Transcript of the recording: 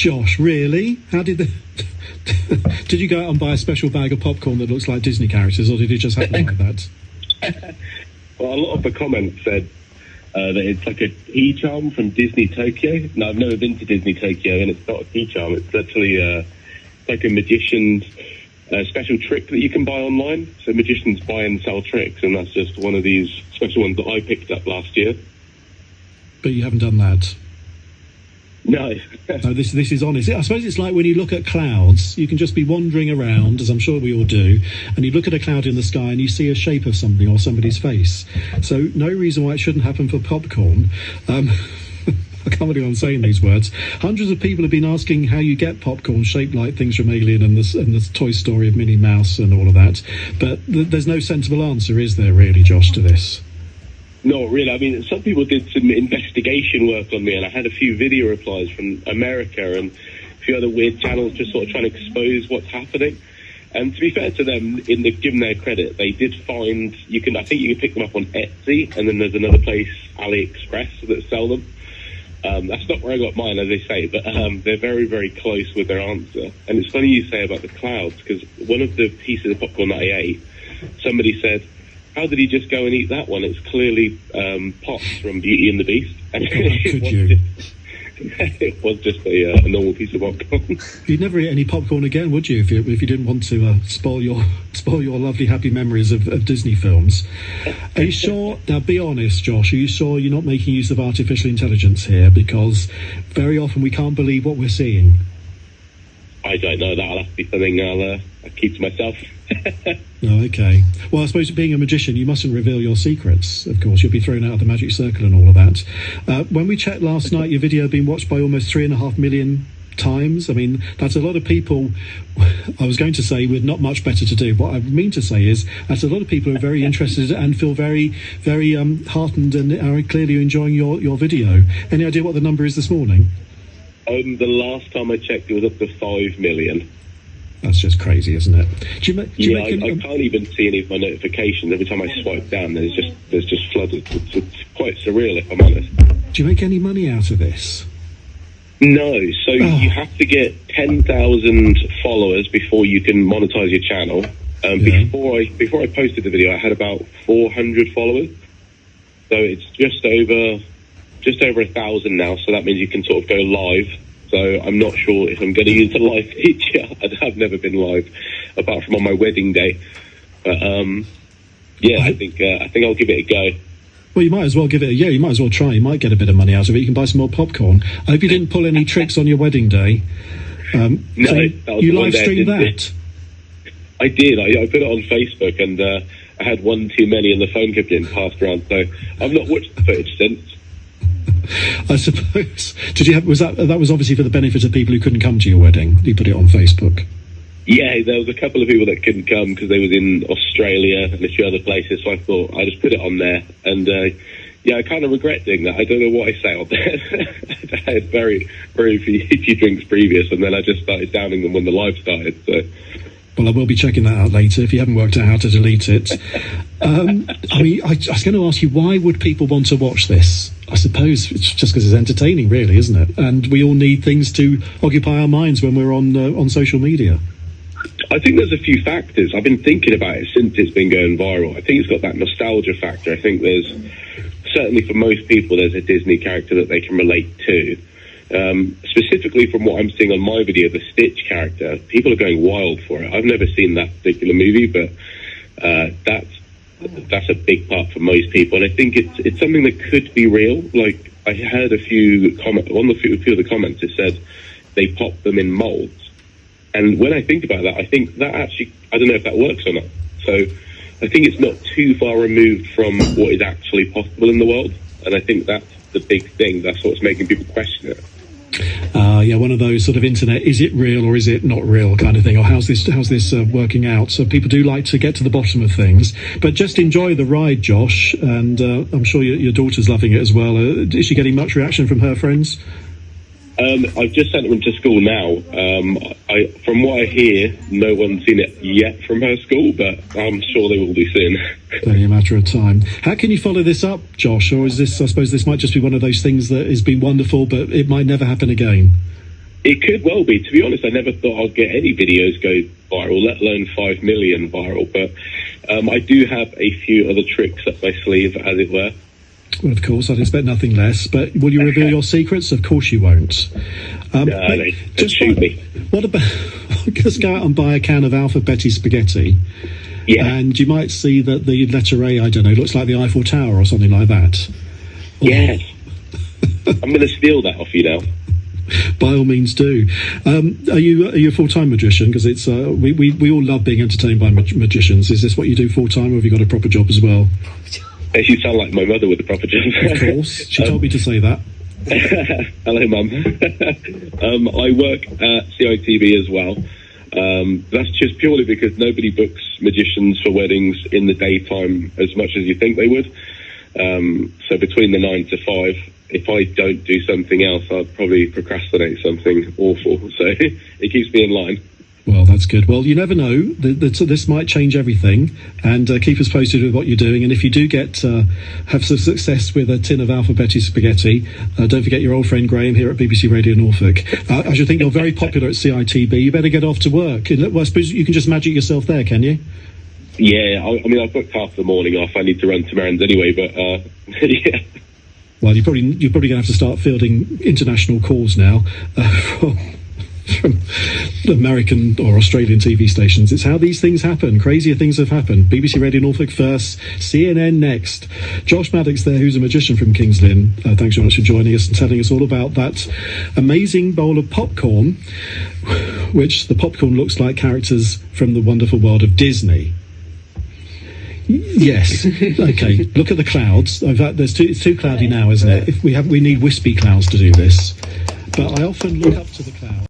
Josh, really? How did the... Did you go out and buy a special bag of popcorn that looks like Disney characters, or did it just happen like that? Well, a lot of the comments said that it's like a key charm from Disney Tokyo. Now, I've never been to Disney Tokyo, and it's not a key charm. It's actually like a magician's special trick that you can buy online. So magicians buy and sell tricks, and that's just one of these special ones that I picked up last year. But you haven't done that? No. No, this is honest. I suppose it's like when you look at clouds, you can just be wandering around, as I'm sure we all do, and you look at a cloud in the sky and you see a shape of something or somebody's face. So no reason why it shouldn't happen for popcorn. I can't believe I'm saying these words. Hundreds of people have been asking how you get popcorn shaped like things from Alien and the Toy Story of Minnie Mouse and all of that. But there's no sensible answer, is there, really, Josh, to this? No, really. I mean, some people did some investigation work on me, and I had a few video replies from America and a few other weird channels just sort of trying to expose what's happening. And to be fair to them, given their credit, they did find I think you can pick them up on Etsy, and then there's another place, AliExpress, that sell them. That's not where I got mine, as they say, but they're very, very close with their answer. And it's funny you say about the clouds, because one of the pieces of popcorn that I ate, somebody said, how did he just go and eat that one? It's clearly Pops from Beauty and the Beast. And it was just a normal piece of popcorn. You'd never eat any popcorn again, would you, if you didn't want to spoil your lovely, happy memories of Disney films? Are you sure? Now, be honest, Josh. Are you sure you're not making use of artificial intelligence here? Because very often we can't believe what we're seeing. I don't know. That'll have to be something I'll keep to myself. Oh, okay. Well, I suppose being a magician, you mustn't reveal your secrets, of course. You'll be thrown out of the magic circle and all of that. When we checked last night, your video had been watched by almost 3.5 million times. I mean, that's a lot of people. I was going to say with not much better to do. What I mean to say is that's a lot of people who are very interested and feel very, very heartened and are clearly enjoying your video. Any idea what the number is this morning? The last time I checked, it was up to 5 million. That's just crazy, isn't it? I can't even see any of my notifications. Every time I swipe down, there's just flooded. It's quite surreal, if I'm honest. Do you make any money out of this? No. So you have to get 10,000 followers before you can monetize your channel. Before I posted the video, I had about 400 followers. So it's just over 1,000 now. So that means you can sort of go live. So I'm not sure if I'm going to use the live feature. I've never been live, apart from on my wedding day. But I think I'll give it a go. Well, you might as well give it you might as well try. You might get a bit of money out of it. You can buy some more popcorn. I hope you didn't pull any tricks on your wedding day. No, so you live streamed that? I did. I put it on Facebook, and I had one too many, and the phone kept getting passed around. So I've not watched the footage since. I suppose. Did you have? That was obviously for the benefit of people who couldn't come to your wedding. You put it on Facebook. Yeah, there was a couple of people that couldn't come because they was in Australia and a few other places. So I thought I just put it on there, and I kind of regret doing that. I don't know what I say on there. I had very, very few drinks previous, and then I just started downing them when the live started. So. Well, I will be checking that out later if you haven't worked out how to delete it. I was going to ask you, why would people want to watch this? I suppose it's just because it's entertaining, really, isn't it? And we all need things to occupy our minds when we're on social media. I think there's a few factors. I've been thinking about it since it's been going viral. I think it's got that nostalgia factor. I think there's, certainly for most people, there's a Disney character that they can relate to. Specifically from what I'm seeing on my video, the Stitch character, people are going wild for it. I've never seen that particular movie, but that's a big part for most people. And I think it's something that could be real. Like, I heard a few comments, on a few of the comments, it said they pop them in molds. And when I think about that, I think that actually, I don't know if that works or not. So I think it's not too far removed from what is actually possible in the world. And I think that's the big thing. That's what's making people question it. One of those sort of internet, is it real or is it not real kind of thing, or how's this working out? So people do like to get to the bottom of things, but just enjoy the ride, Josh, and I'm sure your daughter's loving it as well. Is she getting much reaction from her friends? I've just sent them to school now. From what I hear, no one's seen it yet from her school, but I'm sure they will be soon. Only a matter of time. How can you follow this up, Josh? Or is this, I suppose this might just be one of those things that has been wonderful, but it might never happen again? It could well be. To be honest, I never thought I'd get any videos go viral, let alone 5 million viral. But I do have a few other tricks up my sleeve, as it were. Well, of course, I'd expect nothing less. But will you reveal your secrets? Of course you won't. Just shoot me. What about... Just go out and buy a can of Alpha Betty spaghetti. Yeah. And you might see that the letter A, I don't know, looks like the Eiffel Tower or something like that. Yes. I'm going to steal that off you now. By all means do. Are you a full-time magician? Because it's we all love being entertained by magicians. Is this what you do full-time, or have you got a proper job as well? You sound like my mother with a proper job. Of course. She told me to say that. Hello, Mum. I work at CITV as well. That's just purely because nobody books magicians for weddings in the daytime as much as you think they would. So between the 9 to 5, if I don't do something else, I'll probably procrastinate something awful. So it keeps me in line. Well, that's good. Well, you never know. This might change everything, and keep us posted with what you're doing. And if you do have some success with a tin of Alpha Betty spaghetti, don't forget your old friend Graham here at BBC Radio Norfolk. I should think you're very popular at CITB. You better get off to work. Well, I suppose you can just magic yourself there, can you? Yeah, I mean, I've booked half the morning off. I need to run some errands anyway, but yeah. Well, you're probably going to have to start fielding international calls now from American or Australian TV stations. It's how these things happen. Crazier things have happened. BBC Radio Norfolk first, CNN next. Josh Maddox there, who's a magician from King's Lynn. Thanks very much for joining us and telling us all about that amazing bowl of popcorn, which the popcorn looks like characters from the wonderful world of Disney. Yes. Okay. Look at the clouds. It's too cloudy now, isn't it? We need wispy clouds to do this. But I often look up to the clouds.